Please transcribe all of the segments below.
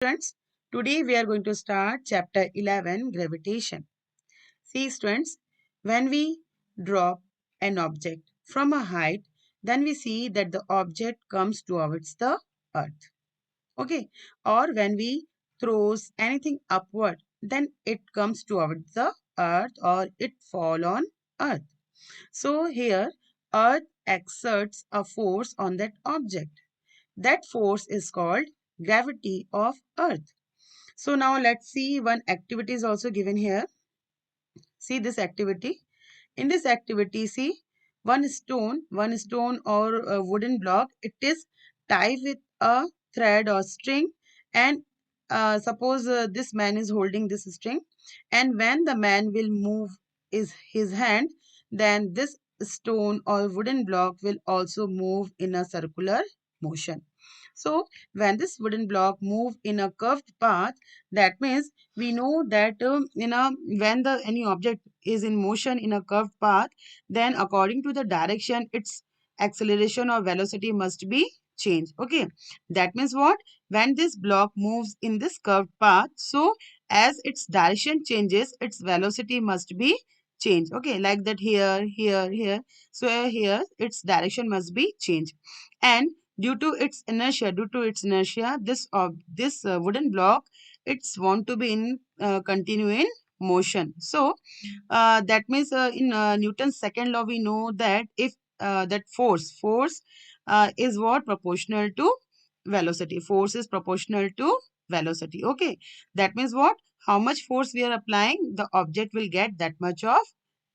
Students, today we are going to start chapter 11, gravitation. See students, when we drop an object from a height, then we see that the object comes towards the earth. Okay, or when we throws anything upward, then it comes towards the earth or it fall on earth. So here, earth exerts a force on that object. That force is called gravity of earth. So now let's see one activity is also given here. See this activity. In this activity, see one stone or a wooden block. It is tied with a thread or string, and suppose this man is holding this string, and when the man will move his hand, then this stone or wooden block will also move in a circular motion. So when this wooden block move in a curved path, that means we know that when the any object is in motion in a curved path, then according to the direction, its acceleration or velocity must be changed. Okay, that means what? When this block moves in this curved path, so as its direction changes, its velocity must be changed. Okay, like that here, here, here. So here its direction must be changed, and due to its inertia, this wooden block, it's want to be in continue in motion. So that means in Newton's second law, we know that if that force is what? Proportional to velocity. Force is proportional to velocity. Okay, that means what? How much force we are applying, the object will get that much of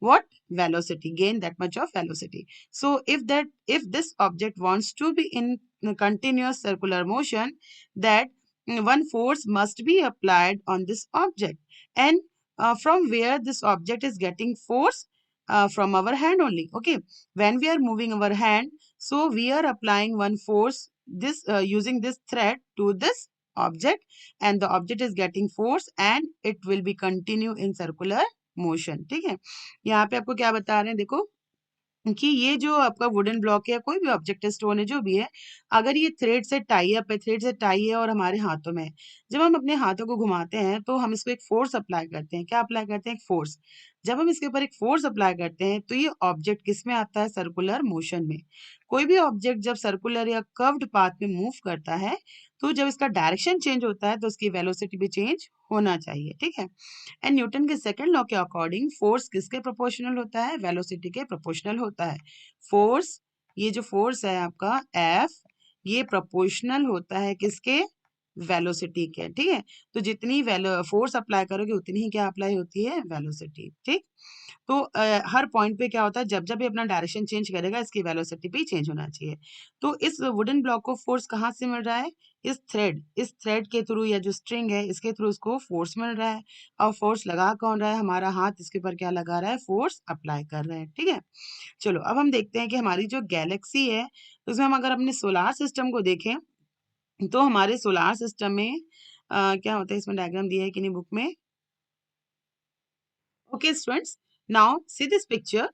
what? Velocity, gain that much of velocity. So if this object wants to be in a continuous circular motion, that one force must be applied on this object. And from where this object is getting force? From our hand only. Okay, when we are moving our hand, so we are applying one force, this using this thread to this object, and the object is getting force and it will be continue in circular motion. ठीक है, यहाँ पे आपको क्या बता रहे हैं, देखो कि ये जो आपका वुडन ब्लॉक है या कोई भी ऑब्जेक्ट स्टोन है जो भी है, अगर ये थ्रेड से टाई अप है, थ्रेड से टाई है और हमारे हाथों में है, जब हम अपने हाथों को घुमाते हैं तो हम इसको एक फोर्स अप्लाई करते हैं। क्या अप्लाई करते हैं? एक फोर्स। जब हम इसके ऊपर एक फोर्स अप्लाई करते हैं तो ये ऑब्जेक्ट किस में आता है? सर्कुलर मोशन में। कोई भी ऑब्जेक्ट जब सर्कुलर या कर्व्ड पाथ में मूव करता है, तो जब इसका डायरेक्शन चेंज होता है तो उसकी वेलोसिटी भी चेंज होना चाहिए। ठीक है, एंड न्यूटन के सेकंड लॉ के अकॉर्डिंग फोर्स किसके प्रोपोर्शनल होता है? वेलोसिटी के प्रोपोर्शनल होता है। फोर्स, ये जो फोर्स है आपका एफ, ये प्रोपोर्शनल होता है किसके? वेलोसिटी के। ठीक है, तो जितनी फोर्स अप्लाई करोगे उतनी ही क्या अप्लाई होती है? वेलोसिटी। ठीक, तो हर पॉइंट पे क्या होता है, जब जब ये अपना डायरेक्शन चेंज करेगा इसकी वेलोसिटी भी चेंज होना चाहिए। तो इस वुडन ब्लॉक को फोर्स कहाँ से मिल रहा है? इस थ्रेड के थ्रू, या जो स्ट्रिंग है इसके थ्रू उसको फोर्स मिल रहा है। और फोर्स लगा कौन रहा है? हमारा हाथ इसके ऊपर क्या लगा रहा है? फोर्स अप्लाई कर रहा है। ठीक है, चलो अब हम देखते हैं कि हमारी जो गैलेक्सी है, उसमें हम अगर अपने सोलार सिस्टम को देखें, तो हमारे सोलार सिस्टम में क्या होता है, इसमें डायग्राम दिया है कि नहीं बुक में? Okay students, now see this picture.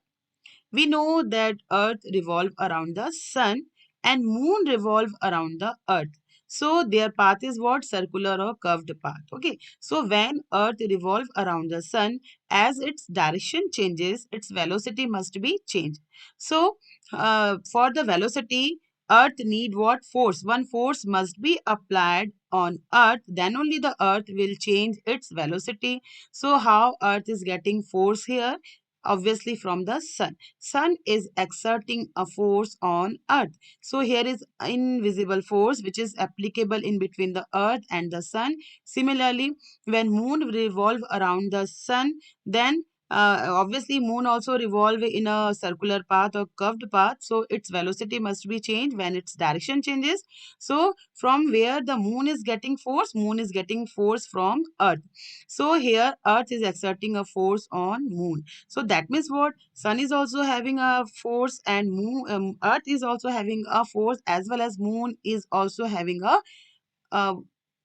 We know that Earth revolve around the Sun and Moon revolve around the Earth. So their path is what? Circular or curved path. Okay. So when Earth revolve around the Sun, as its direction changes, its velocity must be changed. So for the velocity, Earth need what? Force. One force must be applied on Earth. Then only the Earth will change its velocity. So how Earth is getting force here? Obviously from the sun is exerting a force on earth. So here is invisible force which is applicable in between the earth and the sun. Similarly, when moon revolve around the sun, then obviously moon also revolve in a circular path or curved path, so its velocity must be changed when its direction changes. So from where the moon is getting force? Moon is getting force from earth. So here earth is exerting a force on moon. So that means what? Sun is also having a force, and earth is also having a force, as well as moon is also having a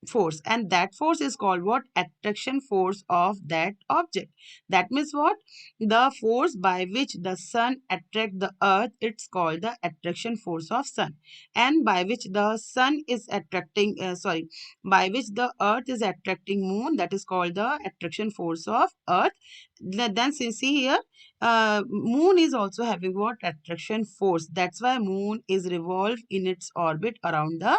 force, and that force is called what? Attraction force of that object. That means what? The force by which the sun attract the earth, it's called the attraction force of sun. And by which the sun is attracting by which the earth is attracting moon, that is called the attraction force of earth. Then see here, moon is also having what? Attraction force. That's why moon is revolve in its orbit around the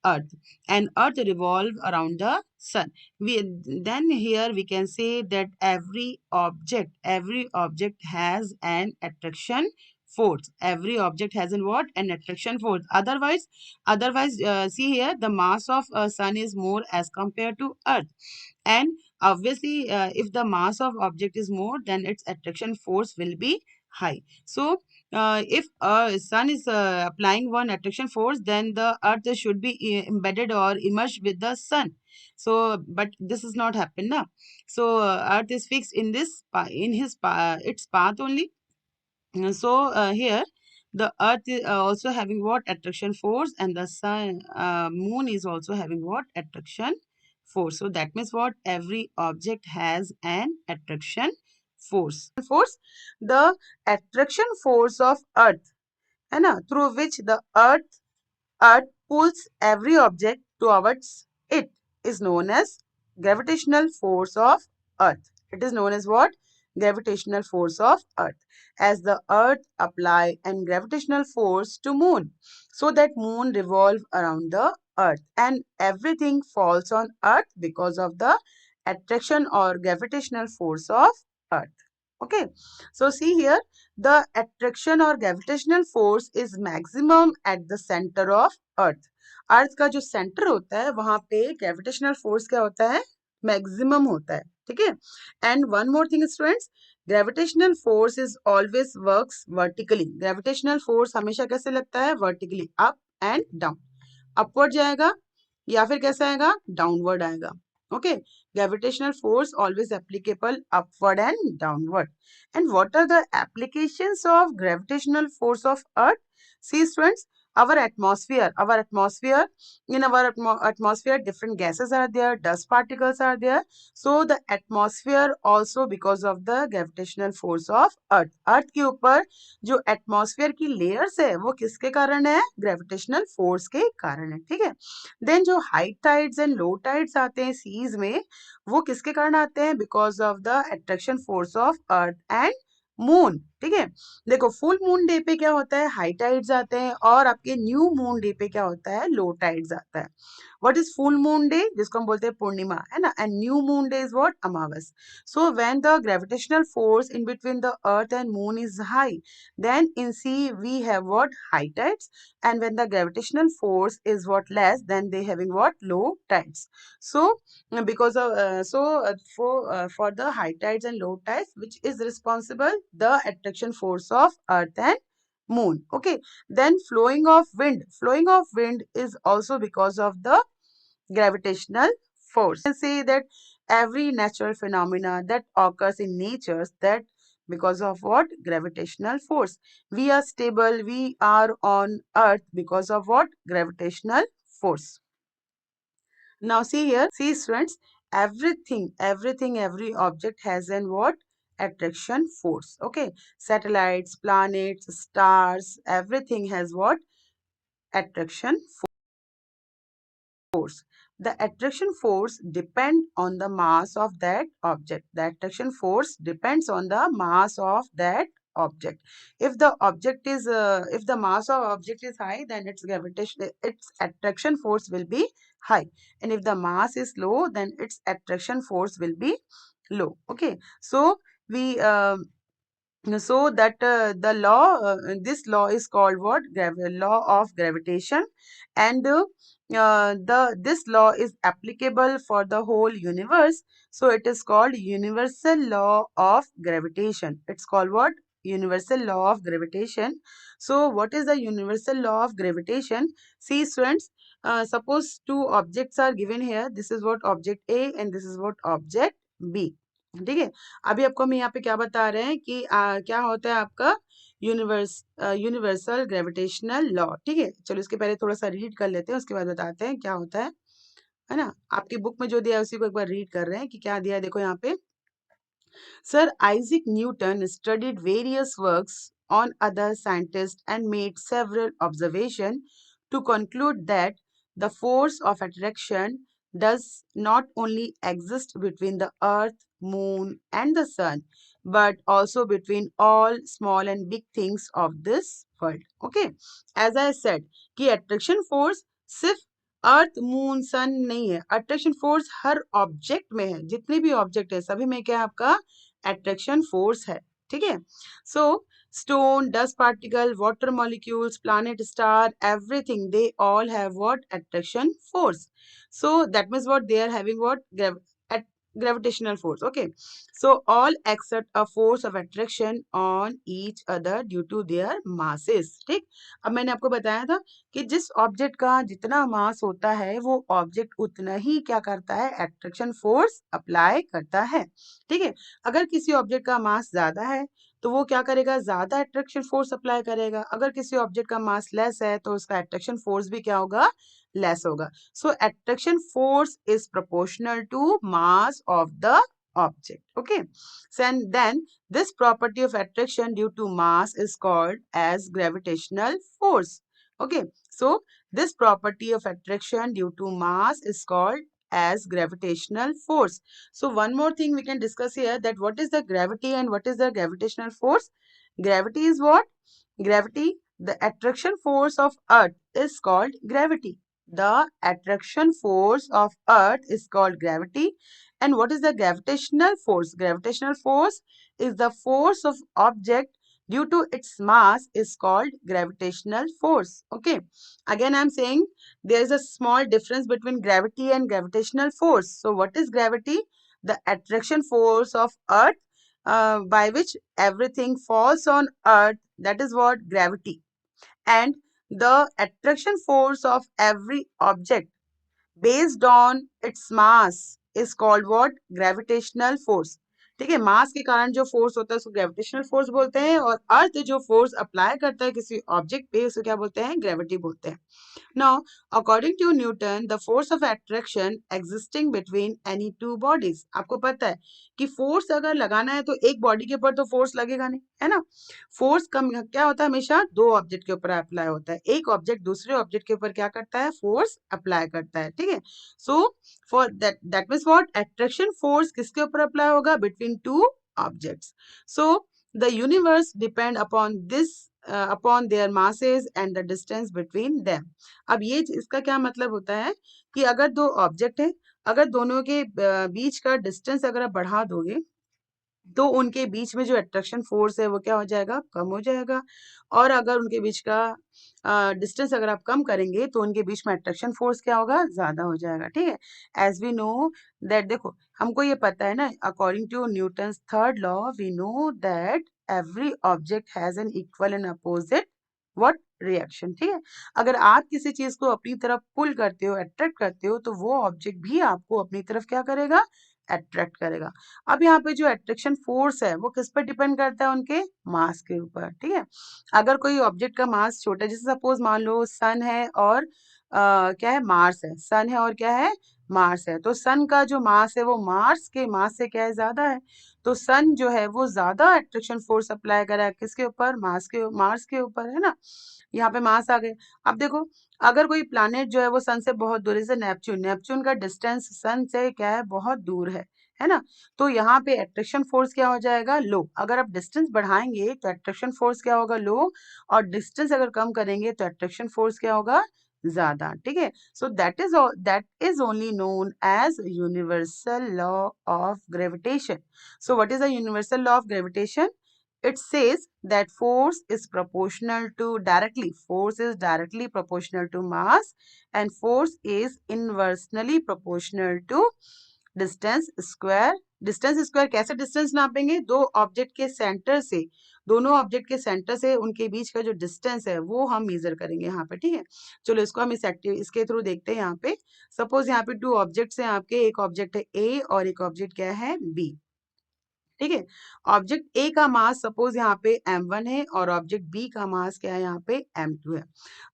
earth, and earth revolve around the sun. We then here we can say that every object has an attraction force. Every object has an what? An attraction force. Otherwise, see here, the mass of sun is more as compared to earth, and obviously if the mass of object is more, then its attraction force will be high. So if sun is applying one attraction force, then the earth should be embedded or immersed with the sun. So but this is not happen now. So earth is fixed in its path only. So here the earth is also having what? Attraction force, and the sun moon is also having what? Attraction force. So that means what? Every object has an attraction force. The attraction force of earth, है ना, through which the earth pulls every object towards it, is known as gravitational force of earth. It is known as what? Gravitational force of earth. As the earth apply an gravitational force to moon, so that moon revolve around the earth, and everything falls on earth because of the attraction or gravitational force of earth. Okay. So see here, the attraction or gravitational force is maximum at the center of अर्थ. अर्थ का जो centre होता है वहां पे gravitational force क्या होता है? Maximum होता है. ठीक है. And one more thing students, gravitational force is always works vertically. Gravitational force हमेशा कैसे लगता है? Vertically, up and down. Upward जाएगा या फिर कैसा आएगा? डाउनवर्ड आएगा. Okay. Gravitational force always applicable upward and downward. And what are the applications of gravitational force of earth? See students, our atmosphere, in our atmosphere, different gases are there, dust particles are there. So the atmosphere also because of the gravitational force of earth. Earth के ऊपर जो atmosphere की layers है वो किसके कारण है? Gravitational force के कारण है. ठीक है. Then जो high tides and low tides आते हैं seas में, वो किसके कारण आते हैं? Because of the attraction force of earth and moon. ठीक है. देखो, फुल मून डे पे क्या होता है? हाई टाइड्स आते हैं, और आपके न्यू मून डे पे क्या होता है? लो टाइड्स आता है. What is full moon day? जिसको हम बोलते हैं पूर्णिमा, है ना. And new moon day is what? अमावस. So when the gravitational force in between the earth and moon is high, then in sea we have what? High tides. And when the gravitational force is what? Less, then they having what? Low tides. So because of for the high tides and low tides, which is responsible? The attraction force of earth and moon. Okay. Then flowing of wind is also because of the gravitational force. You can say that every natural phenomena that occurs in nature, that because of what? Gravitational force. We are stable, we are on earth because of what? Gravitational force. Now see here, see students, every object has an what? Attraction force. Okay. Satellites, planets, stars, everything has what? Attraction force. The attraction force depends on the mass of that object. The attraction force depends on the mass of that object. If the mass of object is high, then its attraction force will be high. And if the mass is low, then its attraction force will be low. Okay. So we so that this law is called what? Law of gravitation. And this law is applicable for the whole universe. So it is called universal law of gravitation. It's called what? Universal law of gravitation. So what is the universal law of gravitation? See students, suppose two objects are given here. This is what object A and this is what object B. ठीक है. अभी आपको हम यहाँ पे क्या बता रहे हैं कि क्या होता है आपका यूनिवर्सल ग्रेविटेशनल लॉ. ठीक है. चलो इसके पहले थोड़ा सा रीड कर लेते हैं, उसके बाद बताते हैं क्या होता है. है ना। आपकी बुक में जो दिया है उसी को एक बार रीड कर रहे हैं कि क्या दिया है, देखो यहाँ पे। Sir Isaac Newton studied various works on other scientists and made several observations to conclude that the force of attraction does not only exist between the earth, moon, and the sun, but also between all small and big things of this world. Okay, as I said, कि attraction force सिर्फ earth moon sun नहीं है, attraction force her object में है, जितने भी object है सभी में क्या है आपका अट्रैक्शन फोर्स है, ठीक है। सो stone, dust particle, water molecules, planet, star, everything they all have what attraction force. So that means what they are having what gravitational force. Okay, so all exert a force of attraction on each other due to their masses. ठीक, अब मैंने आपको बताया था कि जिस object का जितना मास होता है वो ऑब्जेक्ट उतना ही क्या करता है, अट्रैक्शन फोर्स अप्लाई करता है, ठीक है। अगर किसी ऑब्जेक्ट का मास ज्यादा है तो वो क्या करेगा, ज्यादा अट्रैक्शन फोर्स अप्लाई करेगा। अगर किसी ऑब्जेक्ट का मास लेस है तो उसका अट्रैक्शन फोर्स भी क्या होगा, लेस होगा. So attraction force is proportional to mass of the object. Okay. So and then this property of attraction due to mass is called as gravitational force. Okay. So this property of attraction due to mass is called as gravitational force. So one more thing we can discuss here, that what is the gravity and what is the gravitational force. Gravity is what? Gravity, the attraction force of earth is called gravity. The attraction force of earth is called gravity. And what is the gravitational force? Gravitational force is the force of object due to its mass is called gravitational force. Okay. Again I am saying there is a small difference between gravity and gravitational force. So what is gravity? The attraction force of earth by which everything falls on earth, that is what gravity. And the attraction force of every object based on its mass is called what? Gravitational force. ठीक है, मास के कारण जो force होता है उसको gravitational force बोलते हैं, और अर्थ जो फोर्स अप्लाई करता है किसी ऑब्जेक्ट पे उसको क्या बोलते हैं, ग्रेविटी बोलते हैं. Now, according to Newton, the force of attraction existing between any two bodies. आपको पता है कि फोर्स अगर लगाना है तो एक बॉडी के ऊपर तो फोर्स लगेगा नहीं, है ना. फोर्स कम क्या होता है, हमेशा दो ऑब्जेक्ट के ऊपर अप्लाई होता है. एक ऑब्जेक्ट दूसरे ऑब्जेक्ट के ऊपर क्या करता है, फोर्स अप्लाई करता है, ठीक है. So for that means what, attraction force किसके ऊपर अप्लाई होगा, between two objects. So the universe depend upon this upon their masses and the distance between them. अब ये इसका क्या मतलब होता है कि अगर दो ऑब्जेक्ट है, अगर दोनों के बीच का डिस्टेंस अगर आप बढ़ा दोगे तो उनके बीच में जो अट्रैक्शन फोर्स है वो क्या हो जाएगा, कम हो जाएगा. और अगर उनके बीच का डिस्टेंस अगर आप कम करेंगे तो उनके बीच में अट्रैक्शन फोर्स क्या होगा, ज्यादा हो जाएगा, ठीक है. एज वी नो दैट, देखो हमको ये पता है ना, according to Newton's third law we know that every object has an equal and opposite what, reaction, ठीक है. अगर आप किसी चीज को अपनी तरफ पुल करते हो, अट्रैक्ट करते हो, तो वो ऑब्जेक्ट भी आपको अपनी तरफ क्या करेगा, अट्रैक्ट करेगा. अब यहाँ पे जो अट्रैक्शन फोर्स है वो किस पर डिपेंड करता है, उनके मास के ऊपर, ठीक है. अगर कोई ऑब्जेक्ट का मास छोटा है, जैसे सपोज मान लो सन है और क्या है, मार्स है. सन है और क्या है, मार्स है. तो सन का जो मास है वो मार्स के मास से क्या है, ज्यादा है. तो सन जो है वो ज्यादा अट्रैक्शन फोर्स अप्लाई करा है किसके ऊपर, मार्स के ऊपर, है ना. यहाँ पे मास आ गए. अब देखो अगर कोई प्लैनेट जो है वो सन से बहुत दूर है, जैसे नेपच्यून, नेपच्यून का डिस्टेंस सन से क्या है, बहुत दूर है ना. तो यहाँ पे अट्रैक्शन फोर्स क्या हो जाएगा, लो. अगर आप डिस्टेंस बढ़ाएंगे तो अट्रैक्शन फोर्स क्या होगा, लो. और डिस्टेंस अगर कम करेंगे तो अट्रैक्शन फोर्स क्या होगा, ज्यादा, ठीक है. So that is only known as universal law of gravitation. So what is the universal law of gravitation? It says that force is directly proportional to mass, and force is inversely proportional to distance square. कैसे distance नापेंगे, दो object के centre से, दोनों object के centre से उनके बीच का जो डिस्टेंस है वो हम मेजर करेंगे यहाँ पे, ठीक है. चलो इसको हम इसके थ्रू देखते हैं. यहाँ पे सपोज यहाँ पे टू ऑब्जेक्ट्स हैं आपके, एक ऑब्जेक्ट है ए और एक ऑब्जेक्ट क्या है, बी, ठीक है. ऑब्जेक्ट ए का मास सपोज यहाँ पे m1 है और ऑब्जेक्ट बी का मास क्या है, यहाँ पे m2 है.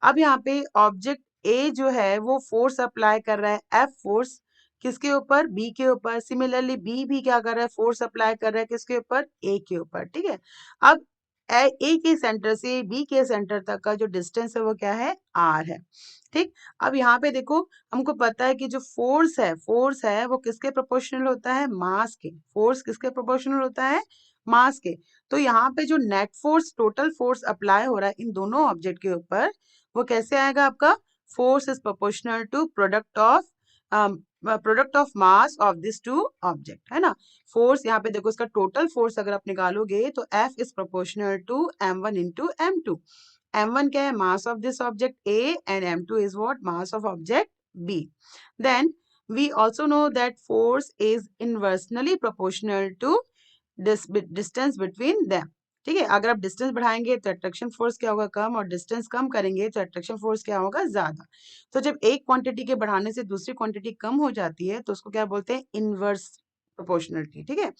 अब यहाँ पे ऑब्जेक्ट ए जो है वो फोर्स अप्लाई कर रहा है, एफ फोर्स किसके ऊपर, बी के ऊपर। सिमिलरली बी भी क्या कर रहा है, फोर्स अप्लाई कर रहा है किसके ऊपर, ए के ऊपर। ठीक है, अब ए के सेंटर से बी के सेंटर तक का जो डिस्टेंस है वो क्या है, आर है। ठीक, अब यहाँ पे देखो हमको पता है कि जो फोर्स है वो किसके प्रोपोर्शनल होता है, मास के। फोर्स किसके प्रोपोर्शनल होता है, मास के। तो यहाँ पे जो net force, total force apply हो रहा है इन दोनों ऑब्जेक्ट के ऊपर, वो कैसे आएगा आपका, force is proportional to product of mass of this two object, है ना। फोर्स यहाँ पे देखो, इसका टोटल फोर्स अगर आप निकालोगे तो F is proportional to m1 into m2। m1 क्या है, mass of this object A, and m2 is what, mass of object B। Then we also know that force is inversely proportional to distance between them. ठीक है, अगर आप distance बढ़ाएंगे तो attraction force क्या होगा, कम, और डिस्टेंस कम करेंगे तो अट्रैक्शन फोर्स क्या होगा, ज्यादा। तो जब एक क्वांटिटी के बढ़ाने से दूसरी क्वांटिटी कम हो जाती है तो उसको क्या बोलते हैं, इनवर्स प्रोपोर्शनलिटी। ठीक है,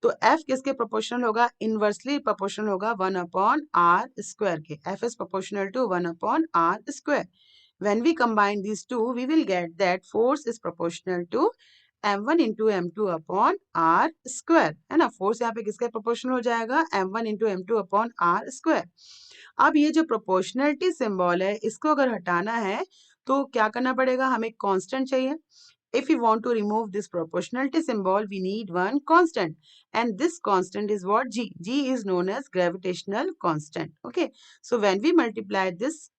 तो F किसके प्रोपोर्शनल होगा, इनवर्सली प्रोपोर्शनल होगा 1/r² के। F is proportional to 1/r²। When we combine these two, we will get that force is proportional to m1 into m2 upon r square, है ना। Force यहाँ पे किसके प्रोपोर्शनल हो जाएगा, m1 into m2 upon r square। अब ये जो प्रोपोर्शनलिटी सिंबल है इसको अगर हटाना है तो क्या करना पड़ेगा, हमें कांस्टेंट चाहिए। If we want to remove this proportionality symbol, we need one constant, and this constant is what, G. G is known as gravitational constant. Okay, so when we multiply this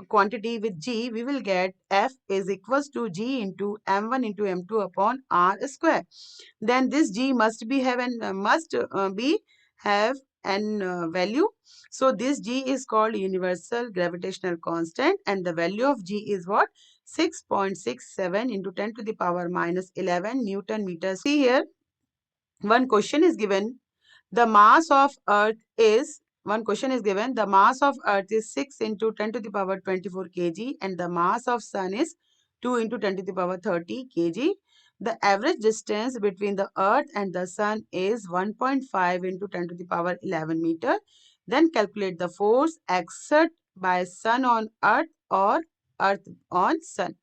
quantity with G, we will get F is equals to G into m1 into m2 upon r square. Then this G must be have an must be have an value. So this G is called universal gravitational constant, and the value of G is what, 6.67 into 10 to the power minus 11 Newton meters. See here, one question is given. The mass of Earth is, one question is given. The mass of Earth is 6 into 10 to the power 24 kg, and the mass of Sun is 2 into 10 to the power 30 kg. The average distance between the Earth and the Sun is 1.5 into 10 to the power 11 meter. Then calculate the force exerted by Sun on Earth or Earth on Sun.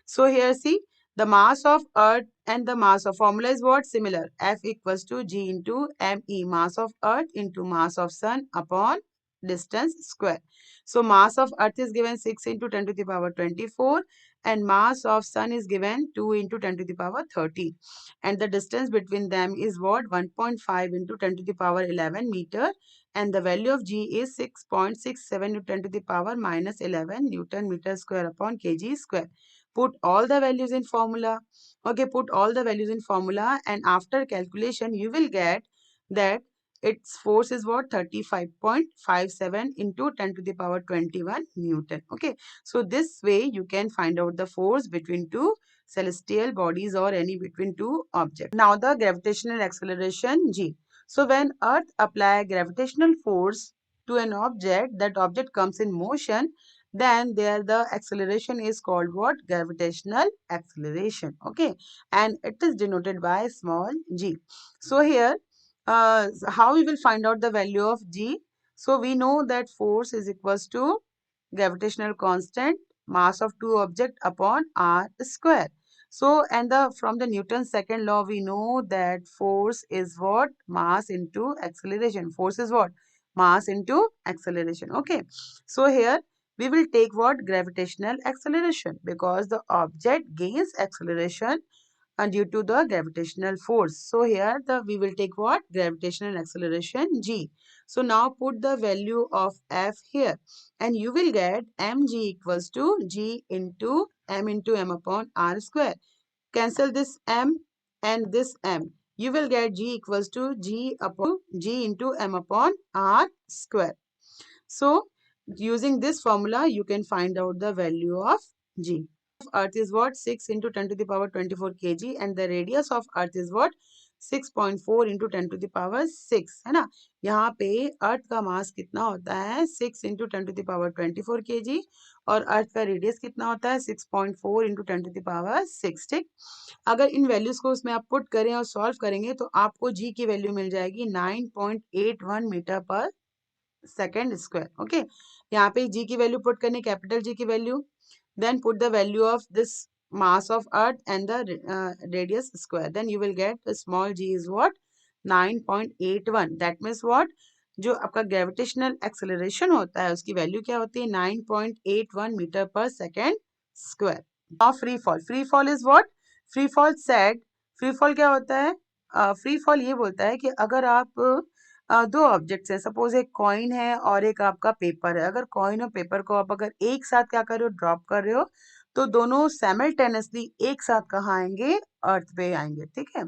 So here see, the mass of Earth and the mass of formula is what? Similar. F equals to G into ME, mass of Earth into mass of Sun upon distance square. So mass of Earth is given 6 into 10 to the power 24, and mass of Sun is given 2 into 10 to the power 30. And the distance between them is what? 1.5 into 10 to the power 11 meter. And the value of G is 6.67 into 10 to the power minus 11 Newton meter square upon kg square. Put all the values in formula. Okay, put all the values in formula, and after calculation you will get that its force is what, 35.57 into 10 to the power 21 Newton. Okay, so this way you can find out the force between two celestial bodies or any between two objects. Now the gravitational acceleration G. So when Earth apply gravitational force to an object, that object comes in motion, then there the acceleration is called what, gravitational acceleration. Okay, and it is denoted by small g. So here how we will find out the value of G. So we know that force is equals to gravitational constant, mass of two object upon r square. So, and the from the Newton's second law we know that force is what, mass into acceleration. Force is what, mass into acceleration. Okay, so here we will take what, gravitational acceleration, because the object gains acceleration and due to the gravitational force. So here we will take what, gravitational acceleration G. So now put the value of F here, and you will get mg equals to G into m upon r square. Cancel this m and this m. You will get G equals to G into m upon r square. So using this formula you can find out the value of G. Earth is what, 6 into 10 to the power 24 kg, and the radius of Earth is what, 6.4 into 10 to the power 6, है ना। यहाँ पे अर्थ का मास कितना होता है, 6 into 10 to the power 24 kg, और अर्थ का रेडियस कितना होता है, 6.4 into 10 to the power 6। ठीक, अगर इन वैल्यूज को उसमें आप पुट करें और सॉल्व करेंगे तो आपको जी की वैल्यू मिल जाएगी 9.81 मीटर पर सेकेंड स्क्वायर। ओके, यहाँ पे जी की वैल्यू पुट करनी, कैपिटल जी की value then put the value of this mass of earth and the radius square, then you will get the small g is what, 9.81. that means what, जो आपका gravitational acceleration होता है उसकी value क्या होती है, 9.81 metre पर second square. Now free fall is what, free fall said, free fall क्या होता है, फ्री फॉल ये बोलता है कि अगर आप दो ऑब्जेक्ट्स हैं, सपोज एक कॉइन है और एक आपका पेपर है, अगर कॉइन और पेपर को आप अगर एक साथ क्या कर रहे हो, ड्रॉप कर रहे हो, तो दोनों साइमल्टेनियसली एक साथ कहाँ आएंगे, अर्थ पे आएंगे. ठीक है,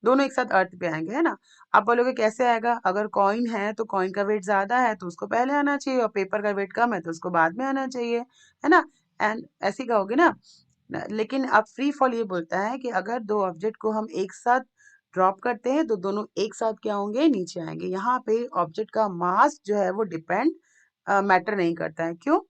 दोनों एक साथ अर्थ पे आएंगे, है ना. आप बोलोगे कैसे आएगा, अगर कॉइन है तो कॉइन का वेट ज्यादा है तो उसको पहले आना चाहिए, और पेपर का वेट कम है तो उसको बाद में आना चाहिए, है ना. एंड ऐसे ही कहोगे ना. लेकिन अब फ्री फॉल ये बोलता है कि अगर दो ऑब्जेक्ट को हम एक साथ ड्रॉप करते हैं तो दोनों एक साथ क्या होंगे, नीचे आएंगे. यहाँ पे ऑब्जेक्ट का मास जो है वो डिपेंड मैटर नहीं करता है. क्यों,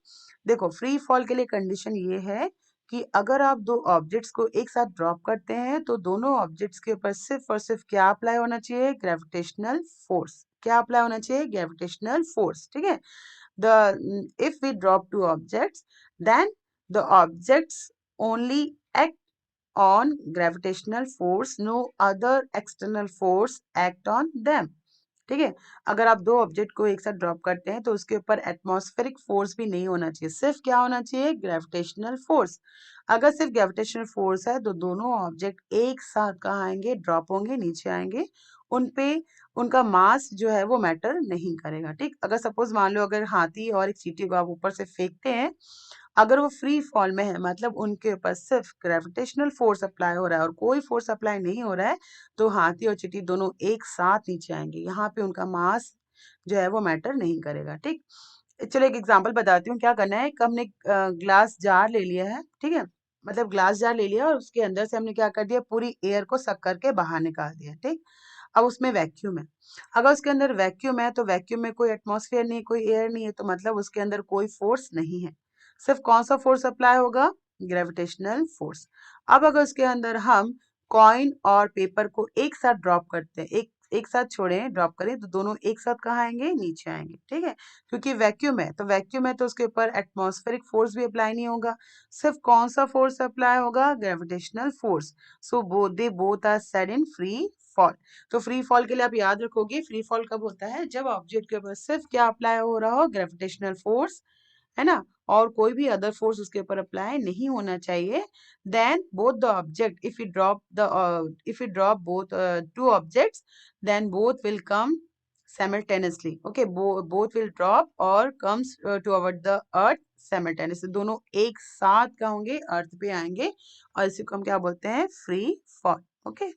देखो फ्री फॉल के लिए कंडीशन ये है कि अगर आप दो ऑब्जेक्ट्स को एक साथ ड्रॉप करते हैं तो दोनों ऑब्जेक्ट्स के ऊपर सिर्फ और सिर्फ क्या अप्लाई होना चाहिए, ग्रेविटेशनल फोर्स. क्या अप्लाई होना चाहिए, ग्रेविटेशनल फोर्स. ठीक है, the if we drop two objects, then the objects only act on gravitational force, no other external force act on them. ठीक है, अगर आप दो ऑब्जेक्ट को एक साथ ड्रॉप करते हैं तो उसके ऊपर एटमॉस्फेरिक फोर्स भी नहीं होना चाहिए, सिर्फ क्या होना चाहिए, ग्रेविटेशनल फोर्स. अगर सिर्फ ग्रेविटेशनल फोर्स है तो दोनों ऑब्जेक्ट एक साथ कहाँ आएंगे, ड्रॉप होंगे, नीचे आएंगे. उन पे उनका मास जो है वो मैटर नहीं करेगा. ठीक, अगर सपोज मान लो अगर हाथी और एक चींटी को आप ऊपर से फेंकते हैं, अगर वो फ्री फॉल में है मतलब उनके ऊपर सिर्फ ग्रेविटेशनल फोर्स अप्लाई हो रहा है और कोई फोर्स अप्लाई नहीं हो रहा है, तो हाथी और चींटी दोनों एक साथ नीचे आएंगे. यहाँ पे उनका मास जो है वो मैटर नहीं करेगा. ठीक, चलो एक एग्जांपल बताती हूँ क्या करना है. एक हमने ग्लास जार ले लिया है, ठीक है, मतलब ग्लास जार ले लिया और उसके अंदर से हमने क्या कर दिया, पूरी एयर को सक करके बाहर निकाल दिया. ठीक, अब उसमें वैक्यूम है. अगर उसके अंदर वैक्यूम है तो वैक्यूम में कोई एटमॉस्फेयर नहीं, कोई एयर नहीं है, तो मतलब उसके अंदर कोई फोर्स नहीं है. सिर्फ कौन सा फोर्स अप्लाई होगा, ग्रेविटेशनल फोर्स. अब अगर उसके अंदर हम कॉइन और पेपर को एक साथ ड्रॉप करते हैं, एक साथ छोड़ें, ड्रॉप करें, तो दोनों एक साथ कहाँ आएंगे, नीचे आएंगे. ठीक है, क्योंकि वैक्यूम है तो उसके ऊपर एटमॉस्फेरिक फोर्स भी अप्लाई नहीं होगा, सिर्फ कौन सा फोर्स अप्लाई होगा, gravitational force. So they both are said in free fall. तो फ्री फॉल के लिए आप याद रखोगे, फ्री फॉल कब होता है, जब ऑब्जेक्ट के ऊपर सिर्फ क्या अप्लाई हो रहा हो, ग्रेविटेशनल फोर्स, है ना, और कोई भी अदर फोर्स उसके ऊपर अप्लाई नहीं होना चाहिए. Then both the object, if you drop both two objects, then both will come simultaneously. Okay, both will drop or comes toward the earth simultaneously. दोनों एक साथ क्या होंगे, अर्थ पे आएंगे, और इसी को हम क्या बोलते हैं, फ्री फॉल. ओके.